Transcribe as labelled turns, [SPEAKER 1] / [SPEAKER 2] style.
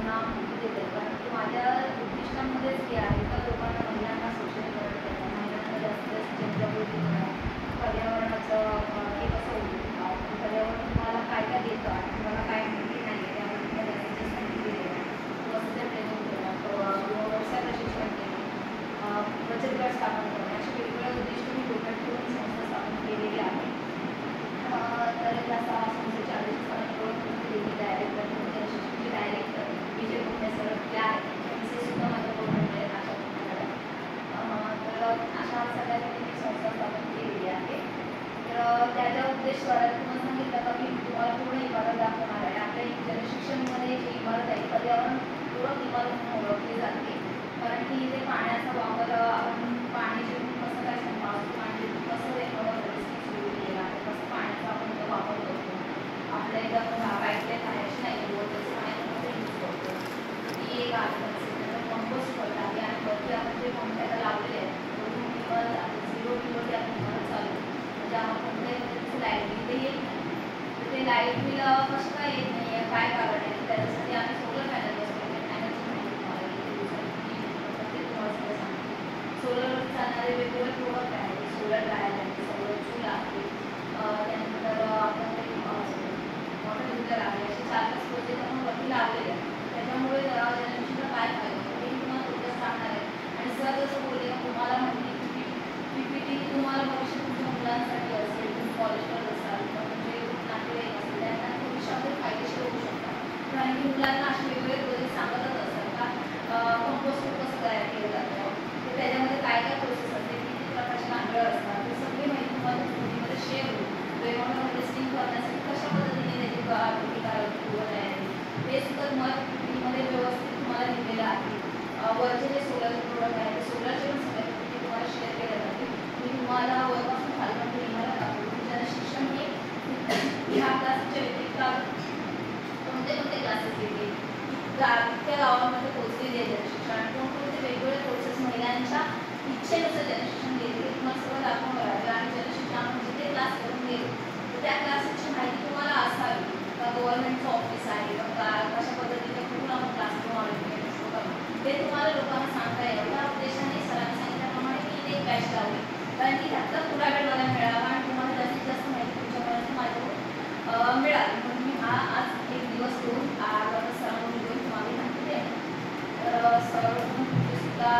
[SPEAKER 1] लोकांना माहिती देते. कारण की माझ्या उद्दिष्टांमध्येच हे आहे का लोकांना, महिलांना सक्षमीकरण करणं, महिलांना जास्तीत जास्त जनजागृती करणं, पर्यावरणाचं हे कसं होईल, पर्यावरण तुम्हाला काय काय देतं आणि तुम्हाला काय माहिती नाही आहे त्यामुळे तुम्हाला जास्तीत जास्त माहिती देणं, वसतिगृह ट्रेनिंग देणं, व्यवसाय प्रशिक्षण देणं, बचत गट स्थापन करणं, असे वेगवेगळे उद्दिष्ट मी डोक्यात ठेवून संस्था स्थापन केलेली आहे. तर या संस्थेचे आदेश दिलेली डायरेक्टर शिक्षणाचे डायरेक्टर विजय कुंडे सर जे आहेत त्यांचे सुद्धा माझ्याकडून म्हणजे अशा तर अशा सगळ्यांनी मी संस्था स्थापन केलेली आहे. तर त्याच्या उद्देश तुम्हाला सांगितलं का मी तुम्हाला पूर्ण इमारत दाखवणार आहे. आपल्या जनशिक्षणमध्ये जी इमारत आहे पर्यावरणपूरक इमारत म्हणून ओळखली जाते. कारण की इथे पाण्याचा वापर आपण पाणी जेवून कसं काय संपादन पाणी कसं एखाद्या परिस्थिती सुरू केलेला आहे, कसं पाण्याचा आपण इथं वापर करतो. आपल्या इथं आपण पाईपलाईन पाण्याची नाही त्याचं पाण्याचं कसं यूज करतो ती एक आहे. त्याचं कंपोस्ट करत आहे आणि वरती आपण जे पंपायला लावलेले आहेत झिरो किलोची आपण इमारत चालू म्हणजे आपण कोणत्याही पद्धतीचं लाईट बिल ते येत नाही. तर ते लाईट बिल कसं काय येत नाही आहे, काय कारण आहे, त्याच्यासाठी आम्ही सोलर पॅनल बसवले. पॅनलची माहिती तुम्हाला ते तुम्हाला सगळं सांगते. सोलरवर चालणारे वेगवेगळे प्रोडक्ट आहेत. सोलर ड्रायर आहे, सोलर चूल आहे, त्यानंतर आपण ते वॉटर हिटर आहे, असे 4-5 प्रोजेक्ट आपण वरती लावलेले आहेत. त्याच्यामुळे जनशक्तीला काय फायदा होतो हे तुम्हाला थोडक्यात सांगणार आहे. आणि सर जसं बोलले का तुम्हाला माहिती PPT तुम्हाला भविष्यात तुमच्या मुलांसाठी असेल, तुम्ही कॉलेजवर असाल किंवा तुमचे नातेवाईक असेल त्यांना भविष्यामध्ये फायदेशीर होऊ शकतात. कारण की मुलांना असे वेगवेगळे प्रोजेक्ट सांगतच असतात का कंपोस्ट कसं तयार केलं जातं, तर त्याच्यामध्ये काय काय प्रोसेस असते, किती प्रकारचे कांदळ असतात, ही सगळी माहिती तुम्हाला PPTमध्ये शेअर होईल. वेगवेगळ्या टेस्टिंग करण्यासाठी कशा पद्धतीने त्याची प्रतिकारक आहे ते सुद्धा तुम्हाला PPTमध्ये व्यवस्थित तुम्हाला लिहिलेलं आहे. वरचे जे सोलरचे प्रोडक्ट आहे ते सोलरचे पण सगळ्या PPT तुम्हाला शेअर केल्या जातील. मी तुम्हाला वरपासून खालपर्यंत इमारत दाखवतो. ज्याला शिक्षण हे ह्या क्लासच्या व्यतिरिक्त कोणते कोणते क्लासेस येतील, त्या गावामध्ये पोहोचलेली आहे जनशिक्षण आणि कोणकोणते वेगवेगळे कोर्सेस महिलांच्या इच्छेनुसार जनशिक्षण घेते ते तुम्हाला सगळं दाखवून राहिलं. आणि जनशिक्षण आपण जिथे क्लास करून गेलो तर त्या क्लासची माहिती तुम्हाला असावी का गव्हर्नमेंटचं ऑफिस आहे का कशा पद्धतीने कुठून आपण क्लास करून ऑर्डिनेट असतो का ते तुम्हाला लोकांना सांगता येईल. त्या उद्देशाने सरांनी सांगितल्याप्रमाणे मी एक बॅच लावली कारण की त्यातला पुढा वेळ मला मिळावा आणि तुम्हाला जास्तीत जास्त माहिती तुमच्यापर्यंत माझ्याकडून मिळाली. म्हणून मी हा आज एक दिवस घेऊन सरांकडून घेऊन तुम्हाला माहिती देणार. तर सर सुद्धा